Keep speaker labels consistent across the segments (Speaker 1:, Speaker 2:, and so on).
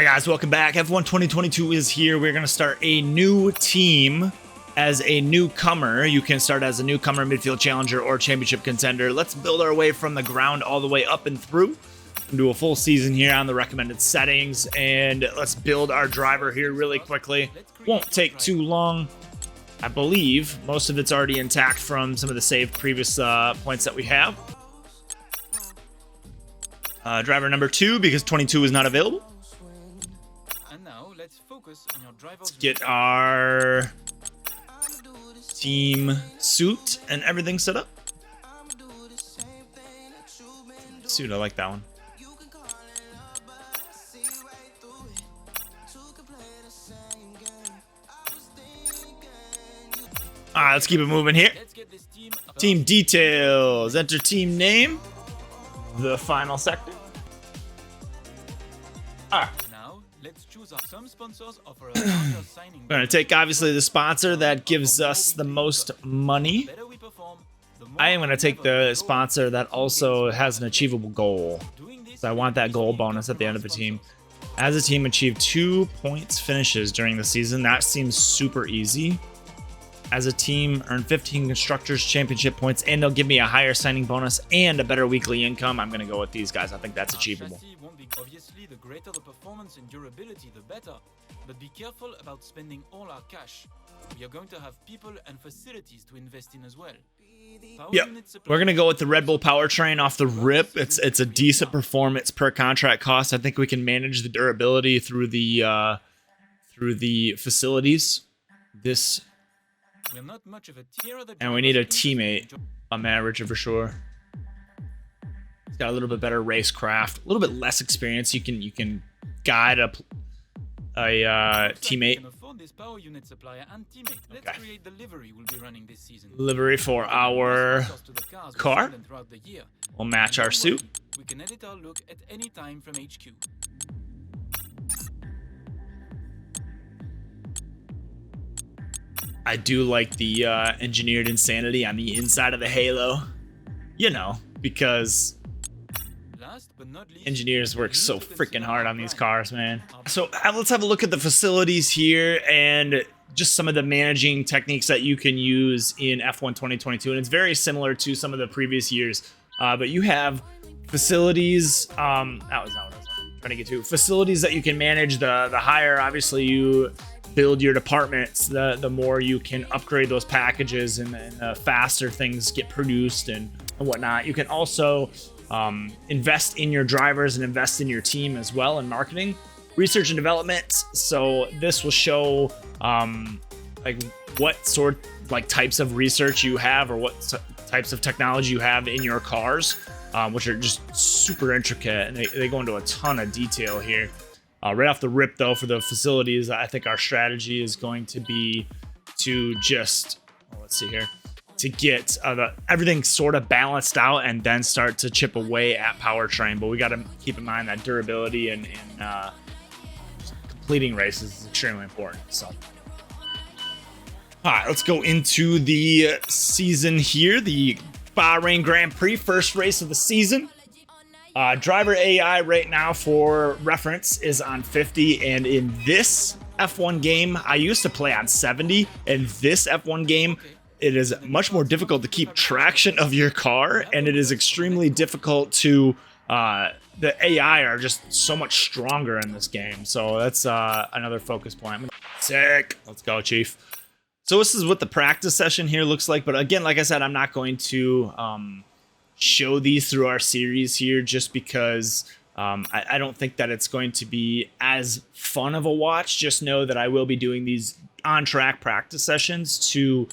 Speaker 1: Alright guys, welcome back. F1 2022 is here. We're going to start a new team as a newcomer. You can start as a newcomer, midfield challenger, or championship contender. Let's build our way from the ground all the way up and through. Do a full season here on the recommended settings, and let's build our driver here really quickly. Won't take too long. I believe most of it's already intact from some of the saved previous points that we have. Driver number 2, because 22 is not available. Let's get our team suit and everything set up. Suit, I like that one. Alright, let's keep it moving here. Team details. Enter team name. The final sector. Alright. We're going to take, obviously, the sponsor that gives us the most money. I am going to take the sponsor that also has an achievable goal. So I want that goal bonus at the end of the team. As a team, achieve 2 points finishes during the season. That seems super easy. As a team, earn 15 Constructors Championship points, and they'll give me a higher signing bonus and a better weekly income. I'm going to go with these guys. I think that's achievable.
Speaker 2: Obviously, the greater the performance and durability, the better. But be careful about spending all our cash. We are going to have people and facilities to invest in as well.
Speaker 1: Yep, we're going to go with the Red Bull powertrain off the rip. It's a decent performance per contract cost. I think we can manage the durability through the facilities.
Speaker 2: We're not much of a tier,
Speaker 1: and we need a teammate on Matt Richard for sure. He's got a little bit better racecraft, a little bit less experience. You can guide a teammate. Okay. Livery for our car. We'll match our suit.
Speaker 2: We can edit our look at any time from HQ.
Speaker 1: I do like the engineered insanity on the inside of the halo, you know, because engineers work so freaking hard on these cars, man. So let's have a look at the facilities here and just some of the managing techniques that you can use in F1 2022. And it's very similar to some of the previous years, but you have facilities. That was not what I was trying to get to. Facilities that you can manage. The higher, obviously, you build your departments, the more you can upgrade those packages, and the faster things get produced and whatnot. You can also invest in your drivers and invest in your team as well in marketing, research and development. So this will show like what types of research you have, or what types of technology you have in your cars, which are just super intricate, and they go into a ton of detail here. Right off the rip, though, for the facilities, I think our strategy is going to be to just, let's see here, to get everything sort of balanced out and then start to chip away at powertrain. But we got to keep in mind that durability and completing races is extremely important. So, all right, let's go into the season here. The Bahrain Grand Prix, first race of the season. Driver AI right now, for reference, is on 50, and in this F1 game, I used to play on 70. In this F1 game, it is much more difficult to keep traction of your car, and it is extremely difficult to, the AI are just so much stronger in this game, so that's another focus point. Sick. Let's go, Chief. So this is what the practice session here looks like, but again, like I said, I'm not going to show these through our series here, just because I don't think that it's going to be as fun of a watch. Just know that I will be doing these on-track practice sessions to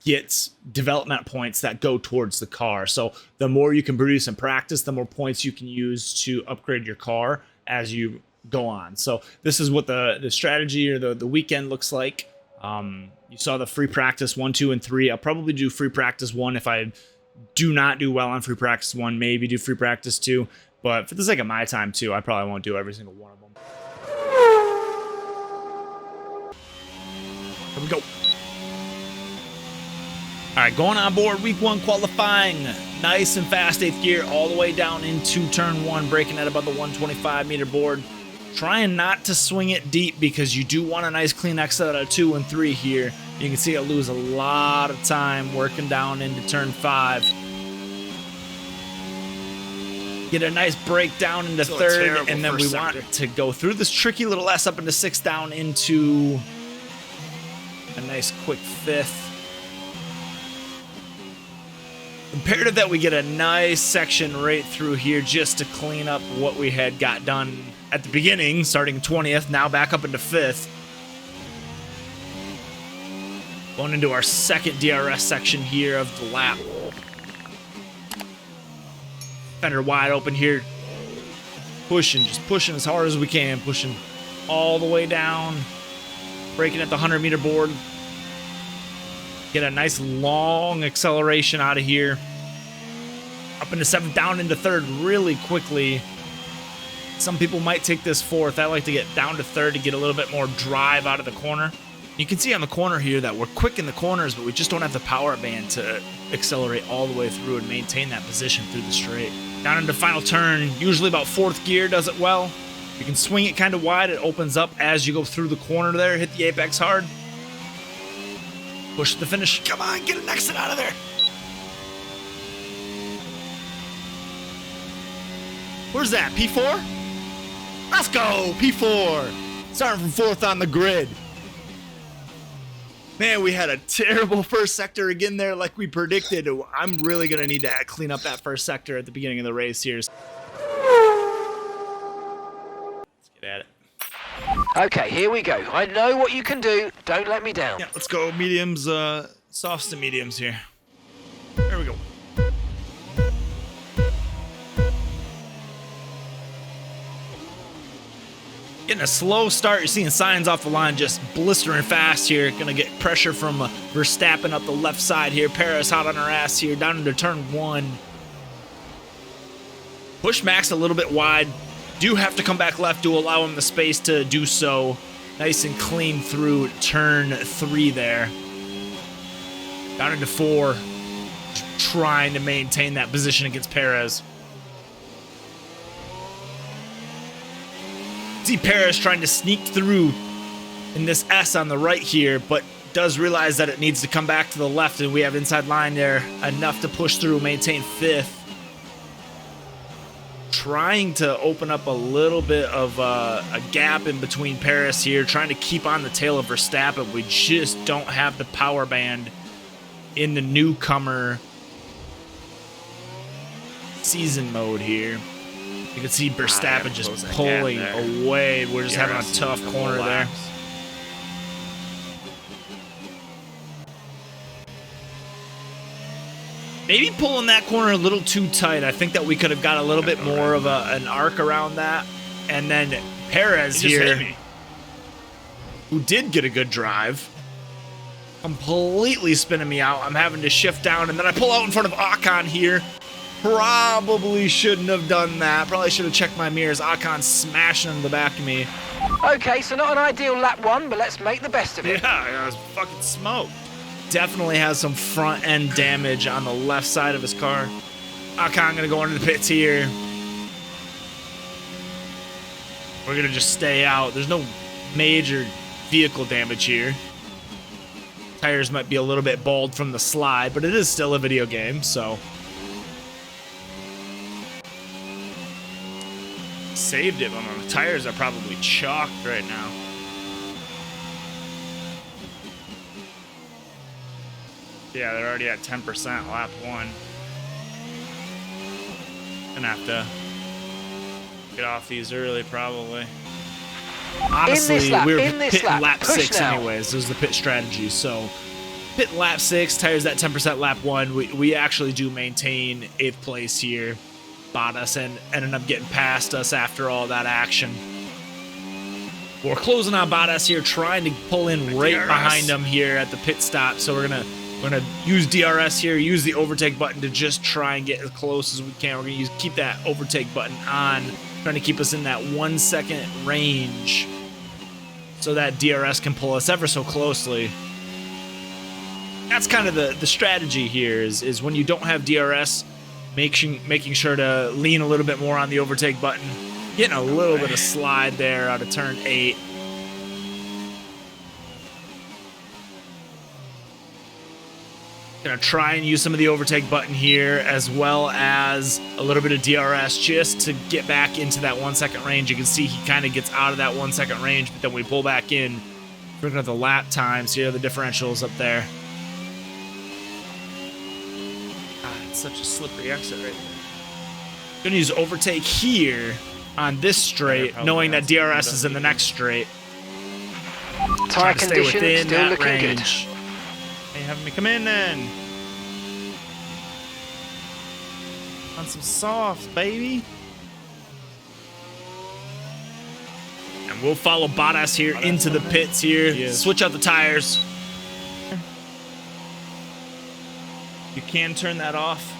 Speaker 1: get development points that go towards the car. So the more you can produce in practice, the more points you can use to upgrade your car as you go on. So this is what the strategy or the weekend looks like. You saw the free practice 1, 2, and 3. I'll probably do free practice 1 if I do not do well on free practice 1, maybe do free practice 2, but for the sake of my time too, I probably won't do every single one of them. Here we go. All right, going on board week 1 qualifying. Nice and fast 8th gear all the way down into turn 1, braking at about the 125 meter board. Trying not to swing it deep because you do want a nice clean exit out of 2 and 3 here. You can see I lose a lot of time working down into turn 5. Get a nice break down into
Speaker 3: Still
Speaker 1: 3rd, and then we
Speaker 3: sector.
Speaker 1: want to go through this tricky little S up into 6th down into a nice quick 5th. Imperative that we get a nice section right through here just to clean up what we had got done at the beginning, starting 20th, now back up into 5th. Going into our second DRS section here of the lap. Fender wide open here. Pushing, just pushing as hard as we can. Pushing all the way down. Braking at the 100-meter board. Get a nice long acceleration out of here. Up into 7th, down into 3rd really quickly. Some people might take this 4th. I like to get down to 3rd to get a little bit more drive out of the corner. You can see on the corner here that we're quick in the corners, but we just don't have the power band to accelerate all the way through and maintain that position through the straight. Down into final turn, usually about 4th gear does it well. You can swing it kind of wide. It opens up as you go through the corner there. Hit the apex hard. Push the finish. Come on, get an exit out of there. Where's that, P4? Let's go, P4. Starting from 4th on the grid. Man, we had a terrible first sector again there like we predicted. I'm really going to need to clean up that first sector at the beginning of the race here. Let's get at it.
Speaker 4: Okay, here we go. I know what you can do. Don't let me down.
Speaker 1: Yeah, let's go mediums, softs to mediums here. There we go. Getting a slow start. You're seeing signs off the line just blistering fast here. Gonna get pressure from Verstappen up the left side here. Perez hot on our ass here. Down into turn 1. Push Max a little bit wide. Do have to come back left to allow him the space to do so. Nice and clean through turn 3 there. Down into 4. Trying to maintain that position against Perez. See Perez trying to sneak through in this S on the right here, but does realize that it needs to come back to the left, and we have inside line there enough to push through, maintain 5th. Trying to open up a little bit of a gap in between Perez here, trying to keep on the tail of Verstappen. We just don't have the power band in the newcomer season mode here. You can see Verstappen just pulling away. We're just having a tough corner there. Maybe pulling that corner a little too tight. I think that we could have got a little bit more of an arc around that. And then Perez here, who did get a good drive, completely spinning me out. I'm having to shift down, and then I pull out in front of Ocon here. Probably shouldn't have done that. Probably should have checked my mirrors. Ocon smashing in the back of me.
Speaker 4: Okay, so not an ideal lap 1, but let's make the best of it.
Speaker 1: Yeah, I was fucking smoked. Definitely has some front end damage on the left side of his car. Ocon gonna go into the pits here. We're gonna just stay out. There's no major vehicle damage here. Tires might be a little bit bald from the slide, but it is still a video game, so. Saved it, but my tires are probably chalked right now. Yeah, they're already at 10% lap 1. Gonna have to get off these early, probably. Honestly, we were pitting lap 6 anyways. This was the pit strategy. So, pit lap 6, tires at 10% lap 1. We actually do maintain 8th place here. Bottas and ended up getting past us after all that action. We're closing on Bottas here, trying to pull in right behind him here at the pit stop. So we're gonna use DRS here, use the overtake button to just try and get as close as we can. We're gonna keep that overtake button on, trying to keep us in that 1 second range so that DRS can pull us ever so closely. That's kind of the strategy here is when you don't have DRS, making sure to lean a little bit more on the overtake button. Getting a little bit of slide there out of turn 8. Gonna try and use some of the overtake button here, as well as a little bit of DRS just to get back into that 1 second range. You can see he kind of gets out of that 1 second range, but then we pull back in. We're looking at the lap times here, the differentials up there. God, it's such a slippery exit right there. Gonna use overtake here on this straight, knowing that DRS is in the next straight.
Speaker 4: Tire
Speaker 1: to stay
Speaker 4: condition
Speaker 1: within
Speaker 4: still
Speaker 1: that
Speaker 4: looking
Speaker 1: range.
Speaker 4: good.
Speaker 3: Hey, having me come in then. On some softs, baby.
Speaker 1: And we'll follow Bottas here into the pits here. Switch out the tires.
Speaker 3: You can turn that off.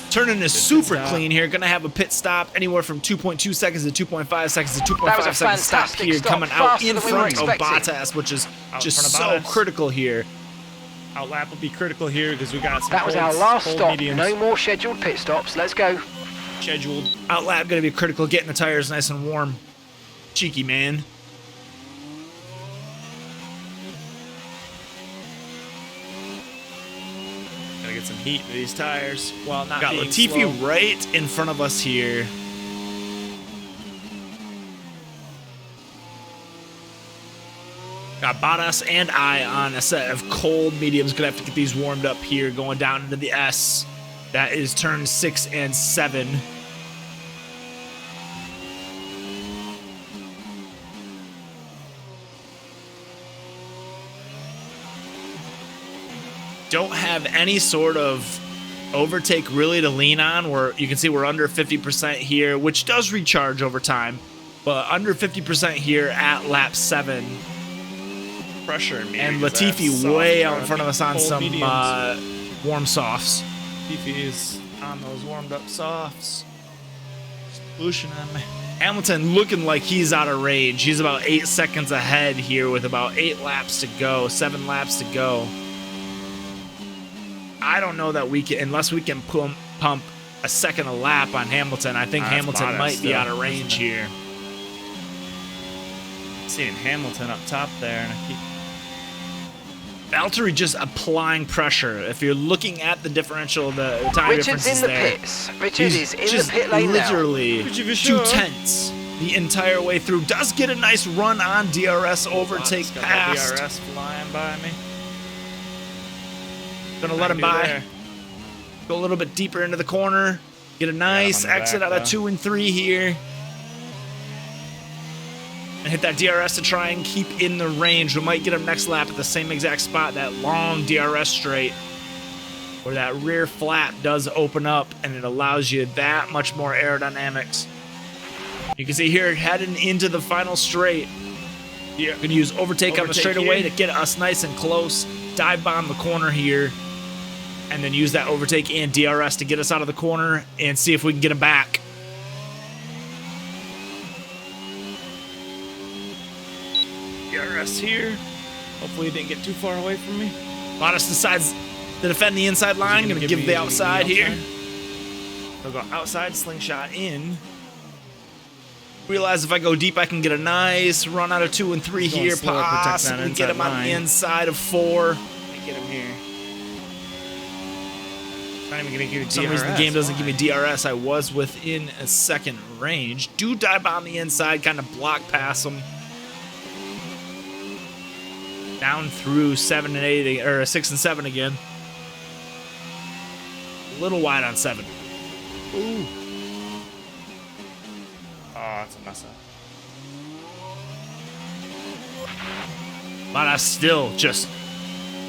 Speaker 1: Turning is super clean here. Gonna have a pit stop anywhere from 2.2 seconds to 2.5 seconds to 2.5 seconds stop here,
Speaker 4: stop.
Speaker 1: coming out
Speaker 4: Faster
Speaker 1: in
Speaker 4: than we
Speaker 1: front
Speaker 4: were
Speaker 1: of Bottas, which is
Speaker 3: Out
Speaker 1: just
Speaker 3: in
Speaker 1: so
Speaker 3: front of Bottas.
Speaker 1: critical here.
Speaker 3: Outlap will be critical here because we got some
Speaker 4: That was our
Speaker 3: colds,
Speaker 4: last
Speaker 3: cold
Speaker 4: stop.
Speaker 3: mediums
Speaker 4: No more scheduled pit stops. Let's go.
Speaker 3: scheduled.
Speaker 1: Outlap gonna be critical, getting the tires nice and warm. Cheeky man.
Speaker 3: Gotta get some heat to these tires. Well, not
Speaker 1: Got
Speaker 3: being
Speaker 1: Latifi
Speaker 3: slow.
Speaker 1: right in front of us here. Got Bottas and I on a set of cold mediums. Gonna have to get these warmed up here, going down into the S. That is turn 6 and 7. Don't have any sort of overtake really to lean on. You can see we're under 50% here, which does recharge over time, but under 50% here at lap 7.
Speaker 3: Pressure in me.
Speaker 1: And
Speaker 3: because I have
Speaker 1: Latifi
Speaker 3: soft
Speaker 1: way out in
Speaker 3: truck,
Speaker 1: front of us on
Speaker 3: cold
Speaker 1: some
Speaker 3: mediums.
Speaker 1: warm softs.
Speaker 3: Latifi is on those warmed up softs. Just pushing on me.
Speaker 1: Hamilton looking like he's out of range. He's about 8 seconds ahead here with about 8 laps to go, 7 laps to go. I don't know that we can, unless we can pump a second a lap on Hamilton. I think Hamilton
Speaker 3: Bottas
Speaker 1: might be
Speaker 3: still,
Speaker 1: out of range
Speaker 3: isn't it?
Speaker 1: here.
Speaker 3: Seeing Hamilton up top there, and I keep.
Speaker 1: Valtteri just applying pressure. If you're looking at the differential, the time
Speaker 4: Richard's
Speaker 1: difference
Speaker 4: in
Speaker 1: is
Speaker 4: the
Speaker 1: there.
Speaker 4: pits. Richard
Speaker 1: He's
Speaker 4: is in
Speaker 1: just
Speaker 4: the pit lane now.
Speaker 1: literally
Speaker 3: Richard, for sure.
Speaker 1: 2/10 the entire way through. Does get a nice run on DRS overtake
Speaker 3: Bottas got that
Speaker 1: past.
Speaker 3: DRS flying by me.
Speaker 1: Gonna let him by.
Speaker 3: There.
Speaker 1: Go a little bit deeper into the corner. Get a nice
Speaker 3: on the
Speaker 1: exit
Speaker 3: back,
Speaker 1: out of
Speaker 3: though.
Speaker 1: 2 and 3 here. And hit that DRS to try and keep in the range. We might get him next lap at the same exact spot, that long DRS straight, where that rear flap does open up and it allows you that much more aerodynamics. You can see here, heading into the final straight. You're gonna use overtake on the
Speaker 3: Overtake
Speaker 1: straightaway
Speaker 3: here.
Speaker 1: to get us nice and close. Dive bomb the corner here. And then use that overtake and DRS to get us out of the corner and see if we can get him back.
Speaker 3: DRS here. Hopefully it didn't get too far away from me.
Speaker 1: Bottas decides to defend the inside line. Gonna give the outside here.
Speaker 3: I'll go outside, slingshot in.
Speaker 1: Realize if I go deep, I can get a nice run out of 2 and 3
Speaker 3: He's going
Speaker 1: here.
Speaker 3: slow, protecting that
Speaker 1: Possibly get
Speaker 3: inside
Speaker 1: him on the
Speaker 3: line.
Speaker 1: inside of 4.
Speaker 3: Get him here. Not even gonna give you
Speaker 1: For some reason, the game doesn't give me DRS. I was within a second range. Do dive on the inside, kind of block past him. Down through 7 and 8, or 6 and 7 again. A little wide on 7.
Speaker 3: Ooh. Oh, it's a mess up.
Speaker 1: Bottas still just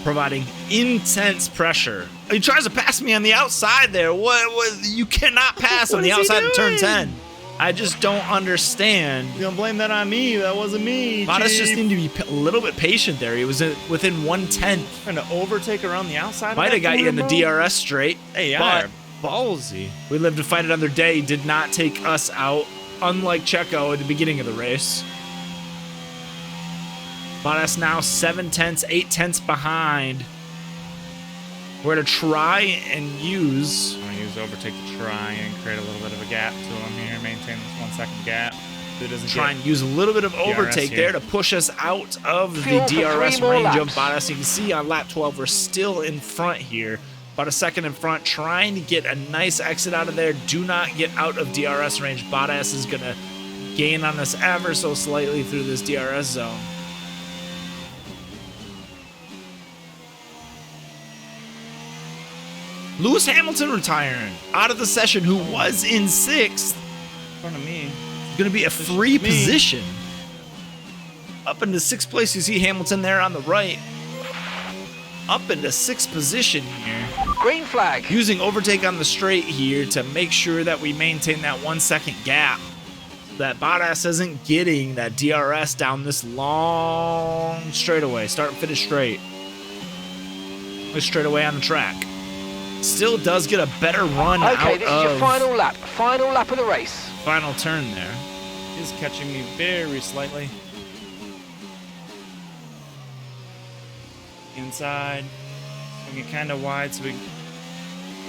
Speaker 1: providing intense pressure. He tries to pass me on the outside there. What you cannot pass on
Speaker 3: What
Speaker 1: the
Speaker 3: is he
Speaker 1: outside of turn
Speaker 3: doing?
Speaker 1: 10. I just don't understand.
Speaker 3: You don't blame that on me. That wasn't me.
Speaker 1: Bottas just
Speaker 3: Chief.
Speaker 1: needed to be a little bit patient there. He was within 1/10.
Speaker 3: Trying to overtake around the outside.
Speaker 1: Might have got you in the DRS straight.
Speaker 3: Hey,
Speaker 1: but
Speaker 3: yeah, ballsy.
Speaker 1: we lived to fight another day. Did not take us out, unlike Checo at the beginning of the race. Bottas now 7/10, 8/10 behind. We're going to try and use
Speaker 3: use overtake to try and create a little bit of a gap to him here, maintain this 1 second gap. So it doesn't
Speaker 1: Try and use a little bit of overtake there to push us out of the DRS range of Bottas. You can see on lap 12, we're still in front here. About a second in front, trying to get a nice exit out of there. Do not get out of DRS range. Bottas is going to gain on us ever so slightly through this DRS zone. Lewis Hamilton retiring out of the session, who was in 6th.
Speaker 3: In front of me.
Speaker 1: Going to be a free position. Up into 6th place, you see Hamilton there on the right. Up into 6th position here.
Speaker 4: Green flag.
Speaker 1: Using overtake on the straight here to make sure that we maintain that 1 second gap. So that Bottas isn't getting that DRS down this long straightaway. Start and finish straight. Straight away on the track. Still does get a better run out of...
Speaker 4: Okay, this is your final lap. Final lap of the race.
Speaker 1: Final turn there.
Speaker 3: He's catching me very slightly. Inside. We get kind of wide so we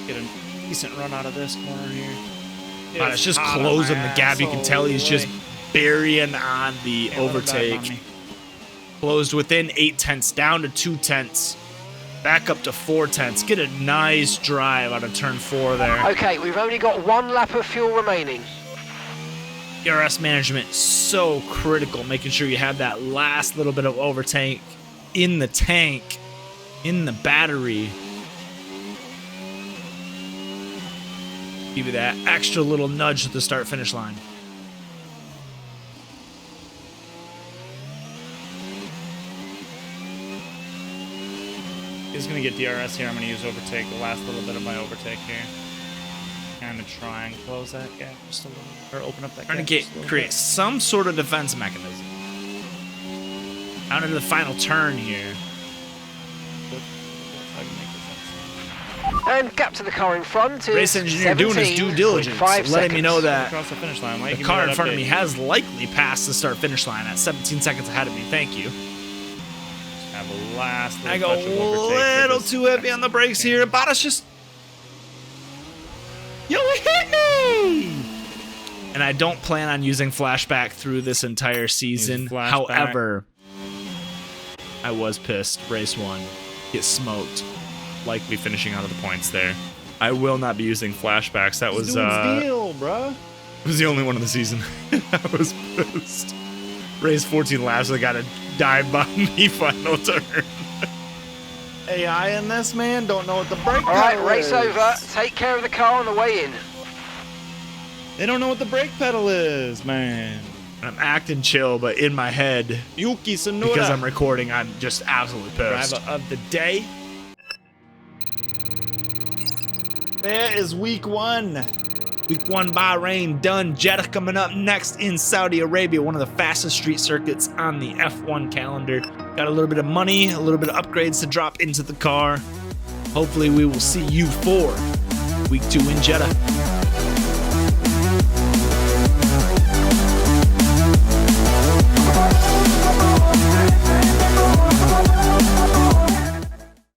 Speaker 3: get a decent run out of this corner here.
Speaker 1: It's just closing the gap. You can tell he's just burying on the overtake. Closed within 0.8, down to 0.2. Back up to 0.4. Get a nice drive out of turn 4 there.
Speaker 4: Okay, we've only got 1 lap of fuel remaining.
Speaker 1: DRS management, so critical. Making sure you have that last little bit of overtake in the tank, in the battery. Give you that extra little nudge at the start-finish line.
Speaker 3: He's going to get DRS here. I'm going to use overtake, the last little bit of my overtake here. Kind of try and close that gap just a little, or open up that gap.
Speaker 1: Trying to create some sort of defense mechanism. Out into the final turn here.
Speaker 4: And gap to the car in front is
Speaker 1: Race engineer doing his due diligence, letting me know that
Speaker 3: across the finish line.
Speaker 1: the car in front of me has likely passed the start-finish line at 17 seconds ahead of me. Thank you.
Speaker 3: Have a last
Speaker 1: I go a little too heavy on the brakes here. Bottas just... And I don't plan on using flashback through this entire season. However, I was pissed. Race 1. Get smoked. Likely finishing out of the points there. I will not be using flashbacks. That was
Speaker 3: deal, bruh.
Speaker 1: It was the only one of the season. I was pissed. Race 14 laps. I got a dive bomb the final turn.
Speaker 3: AI in this, man, don't know what the brake pedal
Speaker 4: All right, race
Speaker 3: is.
Speaker 4: over. Take care of the car on the way in.
Speaker 3: They don't know what the brake pedal is, man.
Speaker 1: I'm acting chill, but in my head,
Speaker 3: Yuki Tsunoda.
Speaker 1: because I'm recording, I'm just absolutely pissed.
Speaker 3: Driver of the day. There is week 1.
Speaker 1: Week 1 Bahrain done. Jeddah coming up next in Saudi Arabia, one of the fastest street circuits on the F1 calendar. Got a little bit of money, a little bit of upgrades to drop into the car. Hopefully we will see you for week 2 in Jeddah.